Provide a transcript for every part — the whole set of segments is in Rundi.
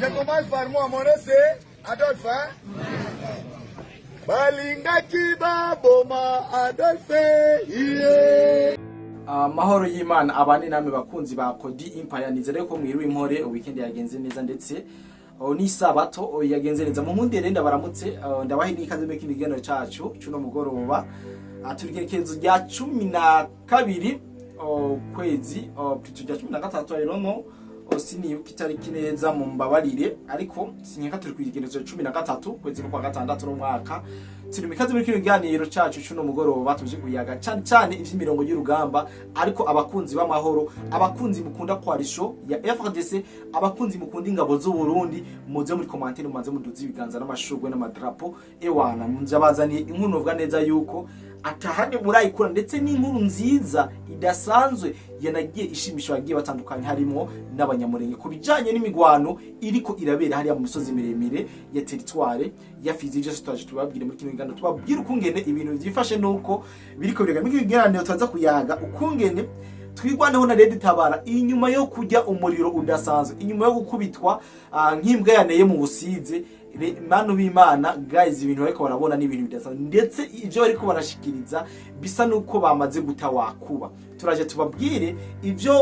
Je commence par moi, mon nom c'est Adolphe. Balinga kibaboma Adolphe. Mahoro y'Imana abandi namwe bakunzi ba Kodi Empire, nizere ko mwiriwe impore weekend yagenze neza ndetse ni sabato yagenze neza. Mu mpundere ndabaramutse ndabahe n'ikaze mu kiganiro cyacu cyuno mugoroba turigerekezo rya 12 kwezi tujya 13 rero siniyuka itariki neza mu mbabarire, ariko sinyeka turi kwigerekezo 13 kwezi kwa gatandatu no mwaka turi mikaze muri kiganiro cyacu cyuno mugoroba tuje kuyaga cyane ivy'imirongo y'urugamba, ariko abakunzi b'amahoro, abakunzi mukunda kwarisho ya FRDC, abakunzi mukunda ingabo z'u Burundi, muze muri commentaire mumaze muduzi ibiganza n'amashurwe n'amadrapo ewana munjabazaniye inkuru novuga neza yuko atahandi murayikura ndetse n'inkuru nziza idasanzwe yanagiye ishimisha bagiye batandukanye harimo n'abanyamurenge ku bijanye n'imigwano iriko irabera hariya mu misozi miremire ya territoire ya Fizi. Je twaje tubabwire muri kino kiganiro tubabwire ukungene ibintu byifashe nuko biriko birega muri kiganiro twaza kuyaga ukungene twigwaneho na Red Tabara inyuma yo kujya umuriro udasanzwe, inyuma yo gukubitwa nk'imbwa yaneye mu busize. Manu b'Imana guys, ibintu bariko barabona n'ibintu bidasanzwe ndetse ivyo bariko barashikiriza bisa nuko bamaze gutawakuba. Turaje tubabwire ivyo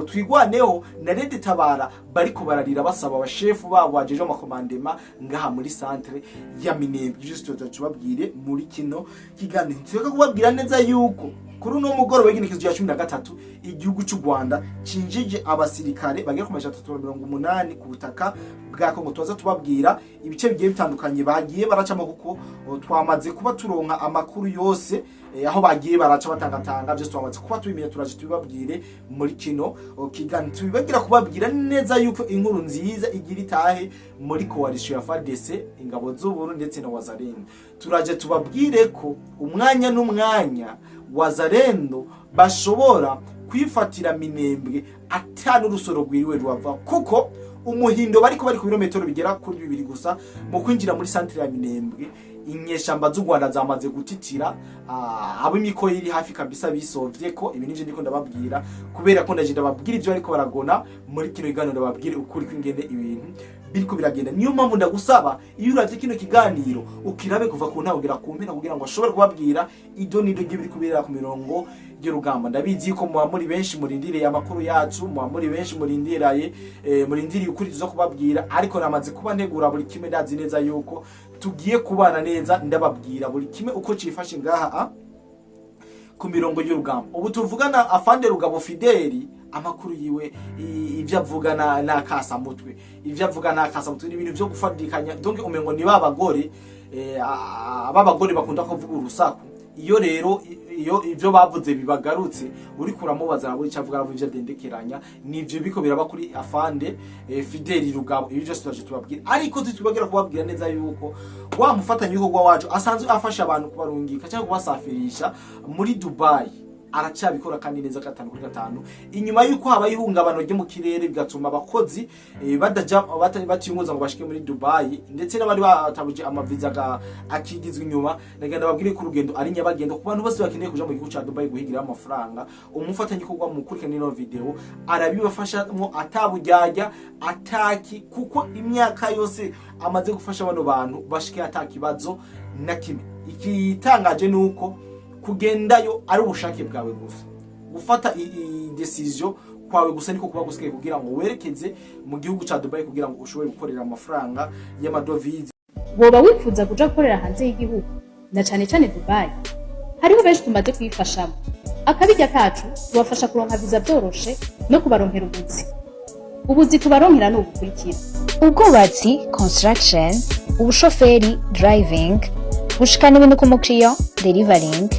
twigwaneho na Red Tabara bariko bararira basaba abashefu babo bajeje amakomandema ngaha muri centre ya Minembwe. Juste tubabwire muri kino kiganiro tweka kubabwira neza yuko kuri no mugoroba w'iginekezo cya 13 igihugu cy'u Rwanda cinjije abasirikare bagera ku 380 ku butaka bwa Kongo. Tuza tubabwira ibice bigiye bitandukanye bagiye baracamo kuko twamaze kuba turonka amakuru yose aho bagiye baraca batangatanga byo twamaze kuba tubimenya. Turaje tubabwire muri kino kiganiro tubibagira kubabwira neza yuko inkuru nziza igira itahe muri coalition ya FARDC, ingabo z'u Burundi ndetse na Wazalendo. Turaje tubabwire ko umwanya n'umwanya Wazalendo bashobora kwifatira Minembwe atanu rusoro rwiriwe rwava kuko umuhindo bari ku birometero bigera kuri 2 gusa mu kwinjira muri centre ya Minembwe. Inyeshamba z'u Rwanda zamaze gutitira abo imiko iri hafi kabisa bisovye ko ibi nije ndiko ndababwira kubera ko ndaje ndababwira ivyo ariko baragona muri kino kiganiro ndababwire ukuri kwingene ibintu biriko biragenda. Niyo mpamvu ndagusaba iyo uravye kino kiganiro ukirabe kuva ku ntagera ku mpera kugira ngo ashobore kubabwira idonido gibiri kubera ku mirongo y'urugamba. Ndabizi ko muba muri benshi murindiriye amakuru yacu, muba muri benshi murindiriye ukuri tuzo kubabwira, ariko namaze kuba ntegura buri kimwe ndazi neza yuko tugiye kubana neza ndababwira buri kimwe uko cifashe ngaha ku mirongo y'urugamba. Ubu tuvugana afande Rugabo Fideli amakuru yiwe ivyo avugana nakasa mutwe, ivyo avugana nakasa mutwe n'ibintu byo gufadikanya. Donc umengo ni babagore ababagore bakunda kuvuga urusaku. Iyo rero iyo ivyo bavuze bibagarutse uri kuramubaza nabo icavuga ivyo dendekeranya nivyo biko biraba kuri afande Fideli Rugabo. Ibyo byose twaje tubabwira, ariko tubagira kubabwira neza yuko wa mufatanye yuko wacu asanzwe afasha abantu kubarungika cyangwa kubasafirisha muri Dubai aracabikora kandi neza gatanu kuri gatanu. Inyuma yuko haba ihungabano ryo mu kirere bigatuma abakozi badaja batiyunguza ngo bashike muri Dubai ndetse n'abari batabuje amaviza akigizwe inyuma. Nagenda babwire ku rugendo ari nyabagendo ku bantu bose bakeneye kuja mu gihugu ca Dubai guhigira amafaranga. Umufatanye kugwa mu kurikana ino video arabibafashamo atabujyajya ataki kuko imyaka yose amaze gufasha bano bantu bashike atakibazo na kimwe. Ikitangaje nuko kugendayo ari ubushake bwawe gusa, gufata decision kwawe gusa niko kuba gusigaye kugira ngo werekeze mu gihugu ca Dubai kugira ngo ushobore gukorera amafaranga y'amadovize. Woba wifuza kuja gukorera hanze y'igihugu na cyane Dubai, hariho benshi tumaze kwifashamo. Akabijya kacu tubafasha kuronka visa byoroshe no kubaronkera ubuzi tubaronkera n'ubukurikira: ubwubatsi construction, ubushoferi driving, gushikana ibintu ku mukiriya delivering,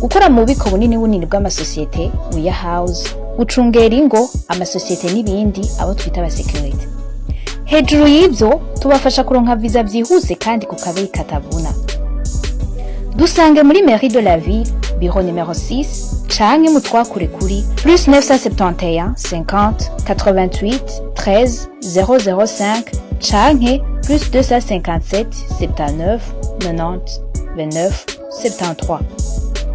gukora mu bubiko bunini bw'amasosiyete warehouse, gucungera ingo amasosiyete n'ibindi abo twita aba security. hejuru y'ibyo tubafasha kuronka visa byihuse kandi ku kabeyi katavuna. Dusange muri Mairie de la Ville, bureau numero 6, canke mutwakure kuri plus 971 50 88 13 005 canke plus 257 79 90 29 73.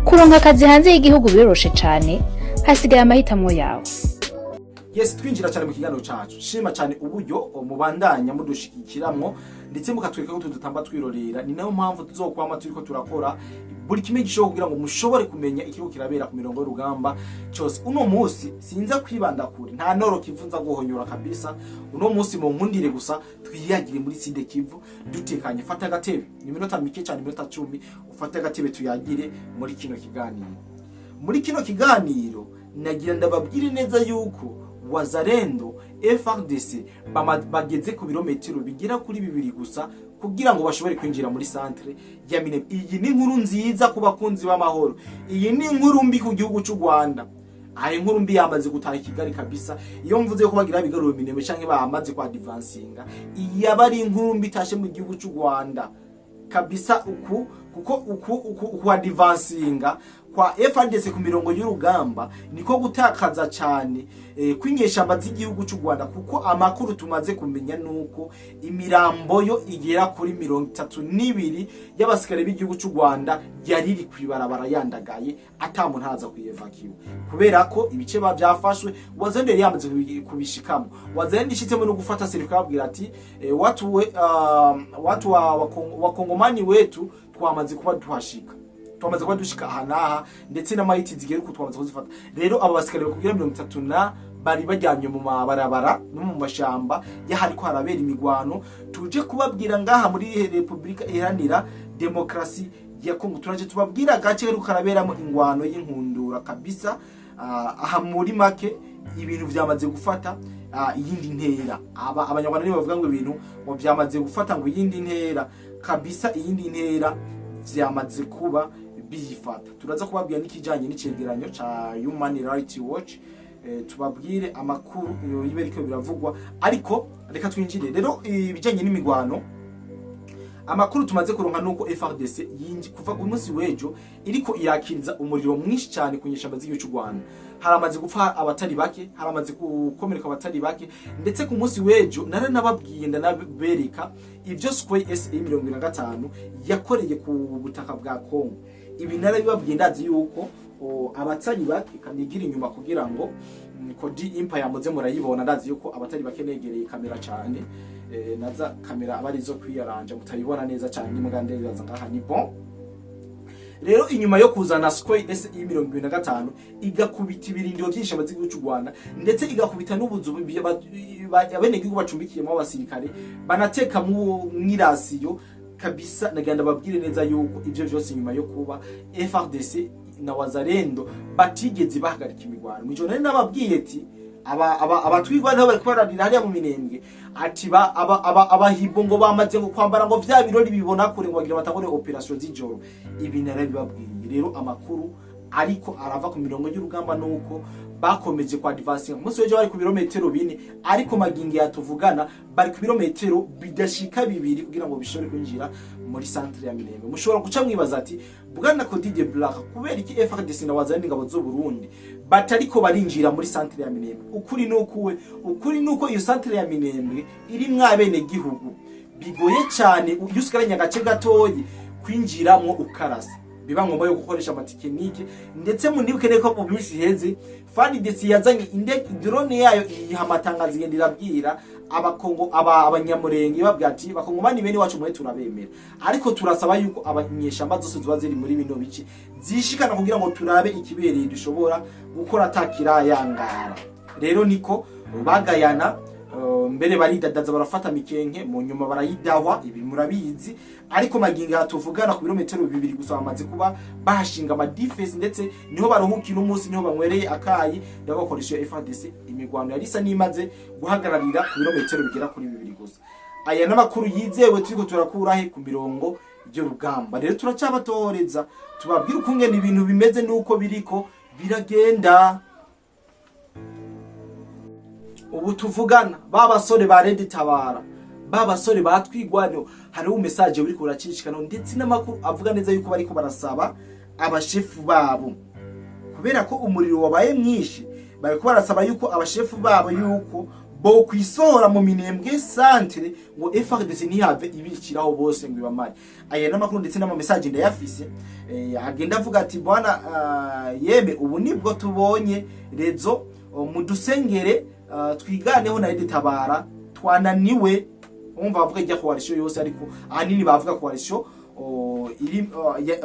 Kuronka akazi hanze y'igihugu biroroshe cane, hasigaye amahitamo yawe. Yes, twinjira cyane mu kiganiro cyacu. Shima cyane uburyo mubandanya mudushikikiramwo ndetse mukatwereka ko tudutamba twirorera. Ni nayo mpamvu tuzokwama turiko turakora buri kimwe gishoboka kugira ngo mushobore kumenya ikiko kirabera ku mirongo y'urugamba cyose. Uno munsi sinza kwibanda kure, nta noro kivuza guhonyora kabisa. Uno munsi mu nkundire gusa twiyagire muri Side Kivu dutekanye. Fata agatebe, ni minota mike cyane, minota 10, ufate agatebe tuyagire muri kino kiganiro. Muri kino kiganiro nagira ndababwire neza yuko Wazalendo FARDC bageze ku birometero bigera kuri 2 gusa kugira ngo bashobore kwinjira muri centre ya Minembwe. Iyi ni inkuru nziza ku bakunzi b'amahoro. Iyi ni inkuru mbi ku gihugu cy'u Rwanda. Ayi inkuru mbi yamaze gutaha Kigali kabisa. Iyo mvuze ko bagira bigaruro Minembwe canke bamaze kwa advancinga, iyi abari inkuru mbi tashe mu gihugu cy'u Rwanda kabisa. Uku advancinga kwa FARDC ku mirongo y'urugamba niko gutakaza cyane kw'inyeshamba z'igihugu cy'u Rwanda, kuko amakuru tumaze kumenya nuko imirambo yo igera kuri 32 y'abasikare b'igihugu cy'u Rwanda yari iri kwibarabara yandagaye atamuntu haza kuyevakiwe kubera ko ibice byafashwe. Wazalendo yari yamaze kubishikamo. Wazalendo ishitsemo no gufata serikali abwira ati watu wa Kongomani wetu twamaze kuba tuhashika, twamaze kuba dushika ahanaha ndetse n'amahiti zigera ku twamaze kuzifata. Rero aba basikare bakubwira 30 na bari bajyanye mu mabarabara no mu mashamba yahari ko harabera imigwano. Tuje kubabwira ngaha muri Republika Iharanira Demokrasi ya Kongo, turaje tubabwira gace ko karaberamo ingwano y'inkundura kabisa. Aha muri make ibintu byamaze gufata iyindi ntera. Abanyarwanda nibo bavuga ngo ibintu ngo byamaze gufata ngo iyindi ntera kabisa. Iyindi ntera vyamaze kuba bifata. Turaza kubabwira n'ikijanye n'icegeranyo ca Human Rights Watch, tubabwire amakuru yiberiko biravugwa. Ariko reka twinjire rero ibijanye n'imigwano. Amakuru tumaze kuronka nuko FARDC yinji kuva ku munsi wejo iriko irakiriza umuriro mwinshi cyane kunyeshamba z'igihugu cy'u Rwanda. Haramaze gupfa abatari bake, haramaze gukomereka abatari bake, ndetse ku munsi wejo nare nababwiye ndanabereka ivyo Square SA-25 yakoreye ku butaka bwa Kongo. Ibi nare bibabwiye ndazi yuko abatari bake kanigira inyuma kugira ngo Kodi Empire muze murayibona. Ndazi yuko abatari bake negereye kamera cyane, naza kamera abari zo kwiyaranja mutayibona neza cyane nimugande yaza ngaha ni bon. Rero inyuma yo kuzana Square SA-25 igakubita ibirindiro byinshi amazigihugu cy'u Rwanda, ndetse igakubita n'ubuzu abene gihugu bacumbikiyemo abasirikare banateka mu mwirasiyo kabisa. Naganda babwire neza yuko ivyo byose nyuma yo kuba FARDC na Wazalendo batigeze bahagarika imigwano. Mwijo nari nababwiye ati abatwigwa nabo bari kwararira hariya mu Minembwe ati abahibo ngo bamaze ngo kwambara ngo vya birori bibona kure ngo bagira batangore operation z'ijoro. Ibi narabibabwiye. Rero amakuru ariko arava ku mirongo y'urugamba nuko bakomeje kwa advancinga. Umunsi weje bari ku birometero 4, ariko magingi yatuvugana bari ku birometero bidashika 2 kugira ngo bishobore kwinjira muri centre ya Minembwe. Mushobora guca mwibaza ati bwana Kodi de Black kubera iki FARDC na Wazalendo ngabo zo Burundi batariko barinjira muri centre ya Minembwe? Ukuri nuko iyo centre ya Minembwe iri mwabene gihugu bigoye cyane. Usigaranya agace gatoyi kwinjiramo ukarasa, biba ngombwa yo gukoresha amatikenike. Ndetse mu ndibuke neko mu minsi heze FARDC yazanye drone yayo ihamatangaza igendira bwira abakongo abanyamurenge babwira ati bakongomani bene wacu mwe turabemera, ariko turasaba yuko abanyeshamba zose ziba ziri muri bino bice zishikana kugira ngo turabe ikibereye dushobora gukora atakirayangara. Rero niko bagayana mbere baridadaza barafata mikenke mu nyuma barayidahwa. Ibi murabizi. Ariko maginga hatuvugana ku birometero 2 gusa bamaze kuba bahashinga ama defense, ndetse niho baruhukira umunsi, niho banywereye akayi ndabakoresha FARDC. Imigwano yarisa nimaze guhagararira ku birometero bigera kuri 2 gusa. Aya n'amakuru yizewe turiko turakurahe ku mirongo y'urugamba. Rero turacyabatoreza tubabwira uko ngene ibintu bimeze nuko biriko biragenda. ubu tuvugana babasore ba Red Tabara babasore batwigwanyo hariho message uri kuracishikana ndetse n'amakuru avuga neza yuko bariko barasaba abashefu babo kubera ko umuriro wabaye mwinshi bariko barasaba yuko abashefu babo yuko bo kwisohora mu Minembwe centre ngo FARDC ntihave ibikiraho bose ngo ibamare aya n'amakuru ndetse n'ama message ndayafise agenda avuga ati bwana yeme ubu nibwo tubonye rezo mudusengere twiganeho na Red Tabara twananiwe umva bavuga ijya coalition yose ariko ahanini bavuga coalition iri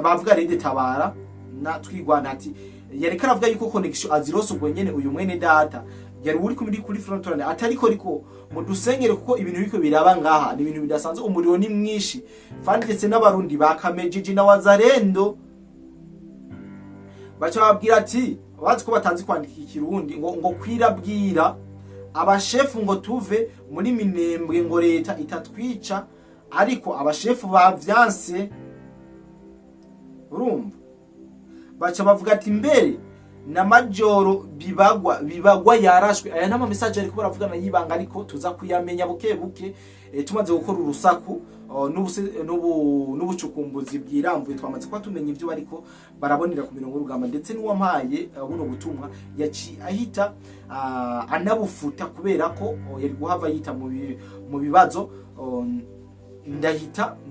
bavuga Red Tabara na twigwana ati yareka aravuga yuko connection azirose ubwo nyene uyu mwene data yari uri kuri front line atariko riko mudusengere kuko ibintu biko biraba ngaha ni ibintu bidasanzwe umuriro ni mwinshi kandi ndetse n'abarundi bakamejiji na wazarendo bacha babwira ati bazi ko batanzi kwandika ikirundi ngo kwirabwira abashefu ngo tuve muri Minembwe ngo leta itatwica ariko abashefu bavyanse urumva bacha bavuga ati mbere na majoro bibagwa yarashwe aya nama message ariko baravugana yibanga ariko tuza kuyamenya buke buke tumaze gukora urusaku n'ubucukumbuzi bwirambuye twamaze kwa tumenya ibyo bariko barabonera ku mirongo y'urugamba ndetse n'uwampaye buno butumwa yaci ahita anabufuta kubera ko yari guhava yita mu bibazo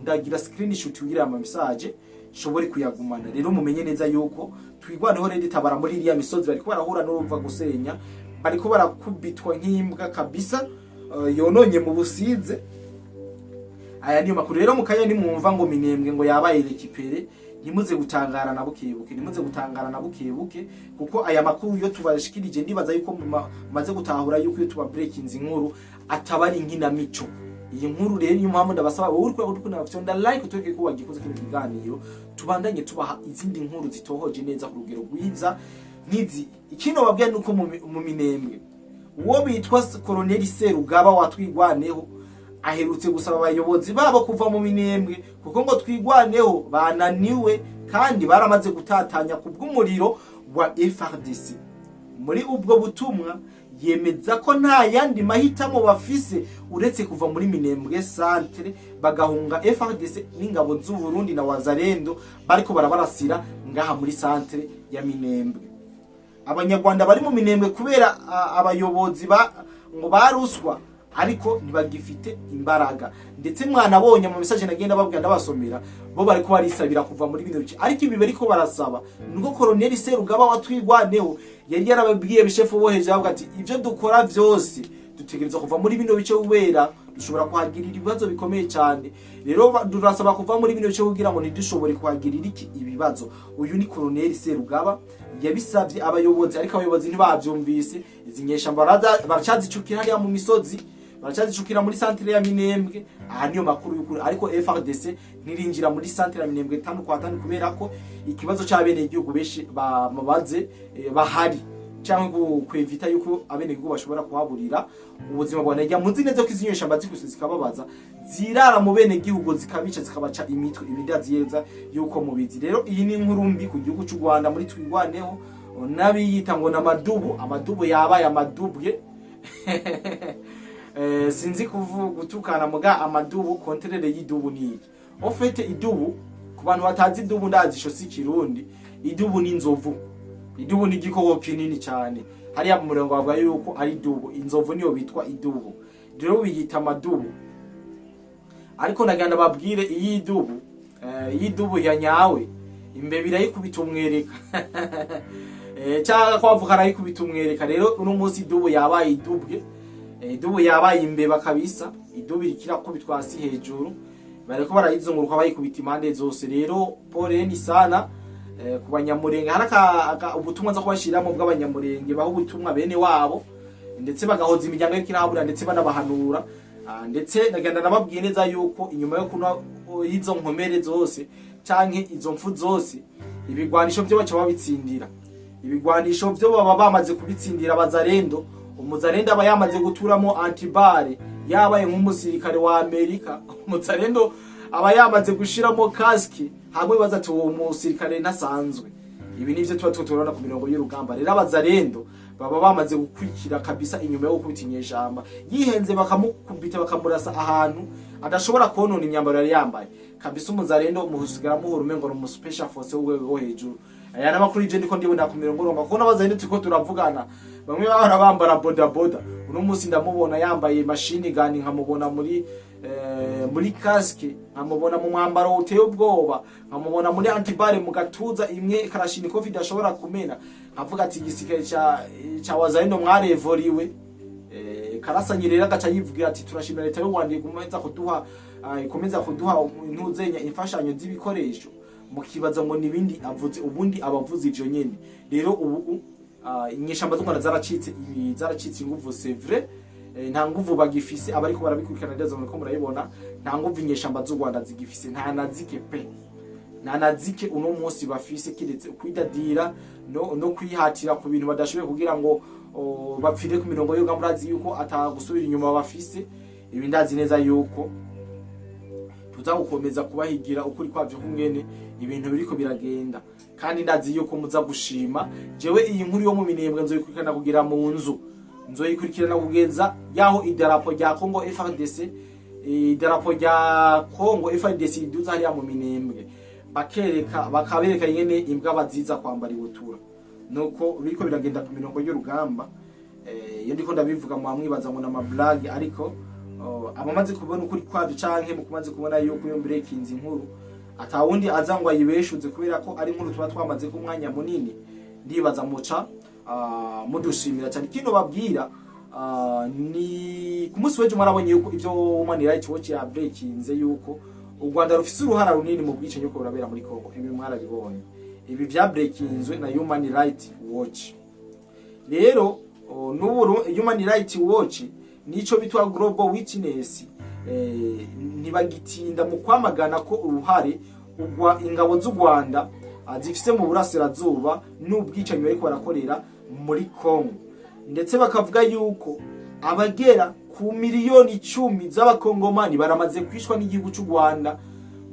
ndagira screenshot ugira ama message shobore kuyagumana rero mumenye neza yuko twigwaneho Red Tabara muri iriya misozi bariko barahura n'uruva gusenya bariko barakubitwa nk'imbwa kabisa yononye mu busize aya niyo makuru rero mukanya ni mwumva ngo Minembwe ngo yabaye rekipere ntimuze gutangara na bukebuke ntimuze gutangara na bukebuke kuko aya makuru yo tubashikirije ndibaza yuko maze gutahura yuko yo tuba breaking inkuru atabari nkina mico iyi nkuru rero niyo mpamvu ndabasaba wowe uri kunafyonda like utoke ko wagikoze kino kiganiro tubandanye tubaha izindi nkuru zitohoje neza ku rugero rwiza nizi ikino babwiye nuko mu Minembwe uwo bitwa Colonel Serugaba watwigwaneho aherutse gusaba abayobozi babo kuva mu Minembwe kuko ngo twigwaneho bananiwe kandi baramaze gutatanya kubw'umuriro wa FARDC muri ubwo butumwa yemeza ko nta yandi mahitamo bafise uretse kuva muri Minembwe centre bagahunga FARDC n'ingabo z'u Burundi na wazarendo bariko barabarasira ngaha muri centre ya Minembwe abanyarwanda bari mu Minembwe kubera abayobozi ngo baruswa ariko ntibagifite imbaraga ndetse mwanabonye mu message nagenda babwira ndabasomera bo bariko barisabira kuva muri bino bice ariko ibi bariko barasaba nuko Colonel Serugaba watwigwaneho yari yarababwiye bishefu boheje avuga ati ivyo dukora vyose dutegereza kuva muri bino bice ubera dushobora kuhagirira ibibazo bikomeye cyane rero durasaba kuva muri bino bice kugira ngo ntidushobore kuhagirira iki ibibazo uyu ni Colonel Serugaba yabisavye abayobozi ariko abayobozi ntibavyumvise izinyesha baracazicukira hariya mu misozi baracazicukira muri centre ya Minembwe aha niyo makuru y'ukuri ariko FARDC nirinjira muri centre ya Minembwe 5 kwa 5 kubera ko ikibazo cy'abene igihugu beshi bamabaze bahari cyangwa kwevita yuko abene igihugu bashobora kuhaburira ubuzima bwa najya muzi neza ko izinyesha mbazikuse zikababaza zirara mu bene igihugu zikabica zikabaca imitwe ibidaziyeza yuko mubizi rero iyi ni inkuru mbi ku gihugu cy'u Rwanda muri twigwaneho nabiyita ngo amadubu yabaye amadubwe sinzi gutukana muga amadubu kontrere y'idubu ni ofete idubu ku bantu batazi idubu ndazisho si kirundi idubu ni inzovu idubu ni igikoko kinini cyane hariya mu murongo bavuga yuko ari idubu inzovu niyo bitwa idubu rero biyita amadubu ariko naganda babwire iyi idubu ya nyawe imbe birayikubita umwereka cyangwa kwavuka arayikubita umwereka rero uno munsi idubu yabaye idubu yabaye imbeba kabisa idubu ikira ko bitwasi hejuru bareko barayizunguruka bayikubita impande zose rero poreni sana ku banyamurenge haraka ubutumwa nza kubashiramo bw'abanyamurenge baho ubutumwa bene wabo ndetse bagahoza imiryango y'ikirahabura ndetse banabahanura ndetse nagenda nababwiye neza yuko inyuma yo kuno izo nkomere zose canke izo mfu zose ibigwanisho byo baca babitsindira ibigwanisho byo baba bamaze kubitsindira bazarendo umuzarendo aba yamaze guturamo antibare yabaye nk'umusirikare wa Amerika umuzarendo aba yamaze gushiramo casque hamwe bazati uwo musirikare ntasanzwe ibi nivyo tuba tutorana ku mirongo y'urugamba rero abazarendo baba bamaze gukurikira kabisa inyuma yo gukubita inyeshamba, yihenze bakamukubita bakamurasa ahantu adashobora konona imyambaro yari yambaye kabisa. Umuzarendo muhusigara muhora umengo no special force wo hejuru. Aya n'amakuru je ndiko ndibona ku mirongo ngomba kubona bazahinde tuko turavugana, bamwe bahora bambara boda boda, uno munsi ndamubona yambaye machine gun, nkamubona muri casque, nkamubona mu mwambaro uteye ubwoba, nkamubona muri antibare mu gatuza imwe Kalashnikov idashobora kumena, avuga ati igisirikare cha wazalendo mwarevoriwe. Karasanyirera gaca yivugira ati turashimira leta y'u Rwanda ikomeza kuduha intuzenya imfashanyo z'ibikoresho, mukibaza ngo nibindi avuze, ubundi abavuze ivyo nyene. Rero ubu inyeshamba z'u Rwanda zaracitse inguvu, c'est vrai, nta nguvu bagifise, abariko barabikurikirana neza muri ko murayibona, nta nguvu inyeshamba z'u Rwanda zigifise, nta nazike pe, nta nazike uno munsi bafise, kiretse kwidadira no kwihatira ku bintu badashoboye kugira ngo bapfire ku mirongo yo gamurazi yuko atagusubira inyuma bafise. Ibi ndazi neza yuko tuzagukomeza kubahigira ukuri kwavyo kungene ibintu biriko biragenda, kandi ndazi yuko muza gushima. Jewe iyi nkuru yo mu Minembwe nzoyikurikirana kugira mu nzu, nzoyikurikirana kugeza yaho idarapo rya Congo FARDC, idarapo rya Congo FARDC iduza hariya mu Minembwe, bakabereka yene imbwa baziza kwambara ibutura, nuko biriko biragenda ku mirongo y'urugamba. Iyo ndiko ndabivuga mu amwibaza ngo na blague, ariko abamaze kubona ukuri kwavyo canke mu kumaze kubona yuko iyo breakinzi inkuru atawundi azangwa yibeshuze, kubera ko ari inkuru tuba twamaze ku mwanya munini, ndibaza muca mudushimira cyane. Kino babwira ni ku munsi w'ejo mwarabonye yuko ivyo Human Rights Watch ya breakinze yuko u Rwanda rufise uruhara runini mu bwicanyi yuko burabera muri Congo. Ibi mwarabibonye, ibi vya breakinzwe na Human Rights Watch. Rero n'uburu Human Rights Watch nico bitwa Global Witness, ntibagitinda mu kwamagana ko uruhare ingabo z'u Rwanda zifise mu burasirazuba n'ubwicanyi bariko barakorera muri Congo, ndetse bakavuga yuko abagera ku miliyoni 10 z'abakongomani baramaze kwishwa n'igihugu cy'u Rwanda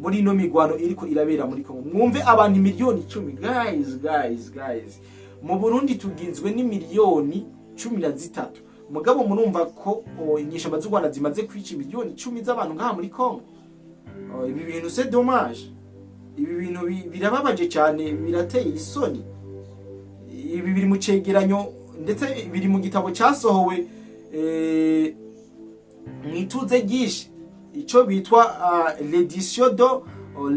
muri no migwano iriko irabera muri Congo. Mwumve abantu miliyoni 10, guys, mu Burundi tugizwe ni miliyoni 13, mugabo murumva ko inyeshamba z'u Rwanda zimaze kwica miliyoni 10 z'abantu ngaha muri Congo. Ibi bintu c'est dommage, ibi bintu birababaje cyane, birateye isoni. Ibi biri mu cegeranyo ndetse biri mu gitabo cyasohowe mwituze gishi, ico bitwa l'édition de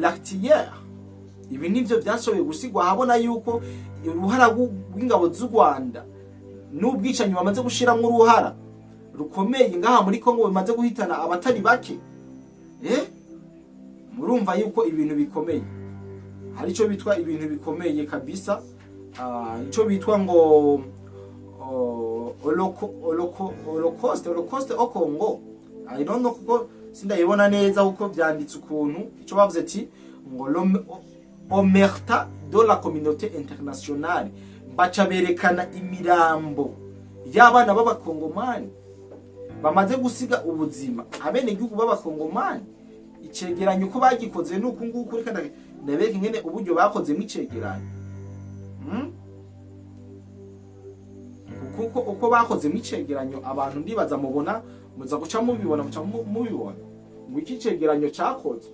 l'Artillère. Ibi nivyo byashoboye gusigwa habona yuko uruhara rw'ingabo z'u Rwanda n'ubwicanyi bamaze gushiramwe uruhara rukomeye ngaha muri Congo, bimaze guhitana abatari bake. Murumva yuko ibintu bikomeye, hari ico bitwa ibintu bikomeye kabisa, ico bitwa ngo Holocaust au Congo. I don't know kuko sindayibona neza uko byanditse ukuntu, ico bavuze ati ngo omerta de la communauté internationale, baca berekana imirambo y'abana b'abakongomani bamaze gusiga ubuzima, abene gihugu b'abakongomani. Icegeranyo ko bagikoze nuko nguko reka ndabeke ngene uburyo bakoze mu icegeranyo, kuko uko bakoze mu icegeranyo abantu ndibaza mubona muza guca mubibona mu iki cegeranyo cyakozwe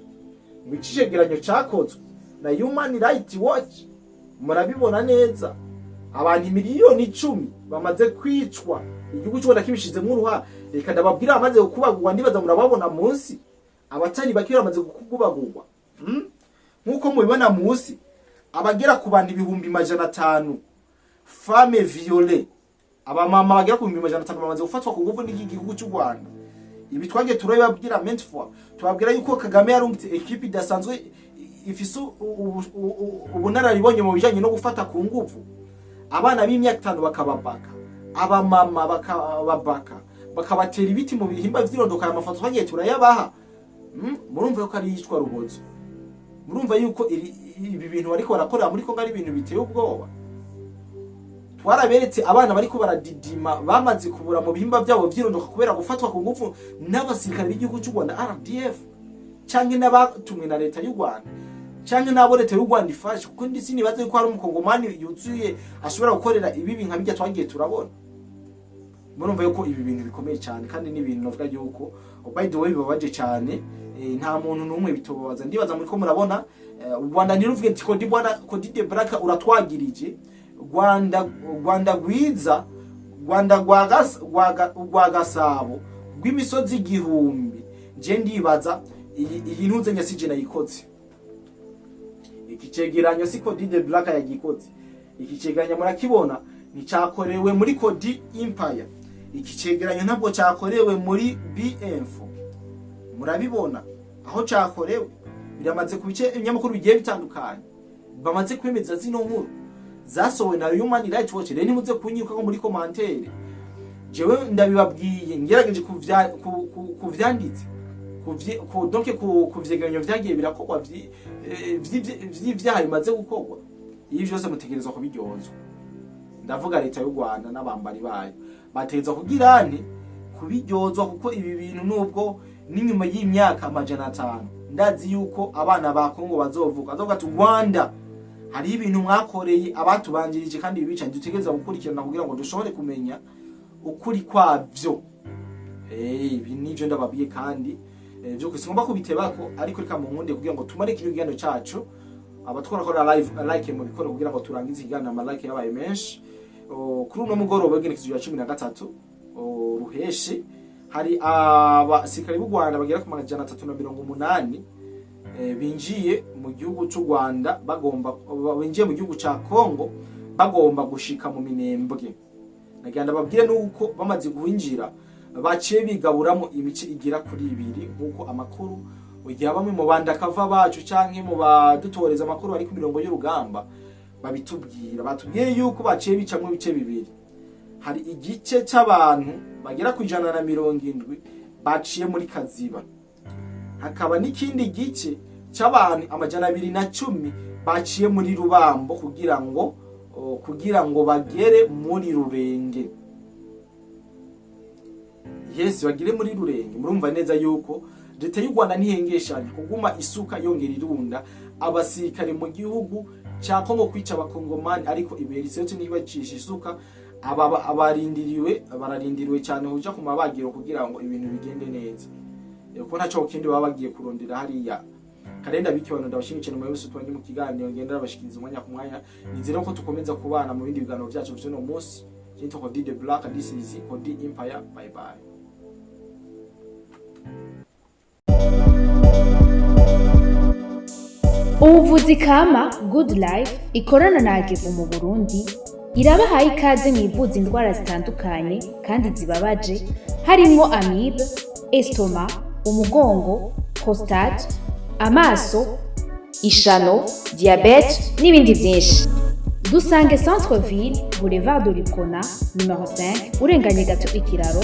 na Human Rights Watch. Murabibona neza, abantu miliyoni 10 bamaze kwicwa, igihugu cy'u Rwanda kibishizemo uruhara. Reka ndababwira amaze gukubagurwa, ndibaza murababona munsi abatari bakira bamaze gukubagurwa. Nkuko mubibona munsi, abagera ku bantu 500 femme violée, abamama bagera ku 500 bamaze gufatwa ku nguvu n'iki gihugu cy'u Rwanda. Ibi twage turababwira mentfwa, tubabwira yuko Kagame yarungitse equipe idasanzwe ifise ubunararibonye mu bijanye no gufata ku nguvu abana b'imyaka 5 bakababaka, abamama bakababaka, bakabatera ibiti mu bihimba vy'irondoka. Amafoto twagiye turayabaha. Murumva yuko ari yitwa rubozo, murumva yuko ibi bintu bariko barakorera muri Kongo ari ibintu biteye ubwoba. Twaraberetse abana bariko baradidima bamaze kubura mu bihimba byabo vyirondoka kubera gufatwa ku ngufu n'abasirikare b'igihugu cy'u Rwanda RDF canke n'abatumwe na leta y'u Rwanda canke nabo leta y'u Rwanda ifashe, kuko ndi sinibaze ko hari umukongomani yuzuye ashobora gukorera ibi nka bijya twagiye turabona. Murumva yuko ibi bintu bikomeye cyane, kandi ni ibintu novuga yuko by the way bibabaje cyane. Nta muntu numwe bitobaza. Ndibaza muri ko murabona u Rwanda ntiruvuge ati Kodi bwana Kodi de Black uratwagirije. Rwanda gwiza, Rwanda gwa Gasabo rw'imisozi igihumbi. Je ndibaza iyi ntuze nyasije nayikoze. Iki cegeranyo si Kodi de Black yagikoze. Iki cegeranyo murakibona ni cyakorewe muri Kodi Empire. Iki cegeranyo ntabwo cyakorewe muri BF. Murabibona aho cyakorewe biramaze kubice ibinyamakuru bigiye bitandukanye, bamaze kwemeza zino nkuru zasowe na Human Rights Watch. Rero nimuze kunyiruka ko muri commentaire, jewe ndabibabwiye ngerageje kuvyanditse donc kuvyegeranyo vyagiye birakorwa vy'ivyaha bimaze gukorwa. Ibi byose mutegerezwa kubiryozwa. Ndavuga leta y'u Rwanda n'abambari bayo bategeza kugirane kubiryozwa, kuko ibi bintu nubwo n'inyuma y'imyaka 500 ndazi yuko abana ba Kongo bazovuga ati Rwanda hari ibintu mwakoreye abatubanjirije, kandi bibica dutegereza gukurikirana kugira ngo dushobore kumenya ukuri kwavyo. Ibi nivyo ndababiye, kandi byo kwisingomba kubitebako, ariko reka mu nkunde kugira ngo tumare kino gihano cacu. Abatwara kora live like mu bikoro kugira ngo turangize igana ama like yabaye menshi. Kuri uno mugoroba w'genekerezo ya 13 ruheshi hari abasikari b'u Rwanda bagera ku 380 binjiye mu gihugu cy'u Rwanda, binjiye mu gihugu ca Kongo bagomba gushika mu Minembwe. Nagenda babwire nuko bamaze guhinjira baciye bigaburamo imice igira kuri 2 nkuko amakuru ugiye bamwe mu bandakava bacu canke mu badutoreza amakuru ari ku mirongo y'urugamba babitubwira. Batubwiye yuko baciye bicamwe bice 2. Hari igice c'abantu bagera ku 170 baciye muri Kaziba, hakaba n'ikindi gice c'abantu 210 baciye muri Rubambo kugira ngo bagere muri Rurenge. Yes, bagire muri Rurenge. Murumva neza yuko leta y'u Rwanda ntihengeshanya kuguma isuka yongera irunda abasirikare mu gihugu cya Kongo kwica abakongomani, ariko iberise cyo nibacisha isuka bararindiriwe cyane huja ku mabagiro kugira ngo ibintu bigende neza. Ko ntaco kindi baba bagiye kurondera hariya. Karenda bikibano ndabashimiye mu yose twange mu kiganiro ngenda bashikiriza umwanya ku mwanya. Nizera ko tukomeza kubana mu bindi biganiro byacu byo munsi. Kinto Kodi de Black, this is Kodi Empire. Bye bye. Ubuvuzi kama Good Life ikorana na Agevu mu Burundi irabahaye ikaze mwivuza indwara zitandukanye kandi zibabaje, harimo amibe, estoma, umugongo, prostate, amaso, ishano, diabete n'ibindi byinshi. Dusange Centre Ville, Boulevard de l'Icona, numero 5, urenganye gato ikiraro,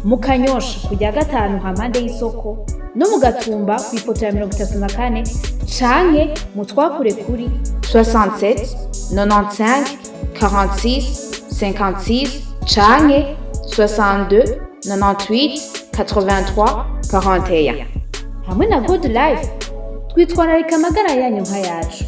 mu Kanyosha kujya 5 hamande y'isoko, no mu Gatumba ku ipoto ya 34 canke mutwakure kuri 67 95 46 56 canke 62 98 83 41. Hamwe na Good Life twitwararika amagara yanyu nka yacu.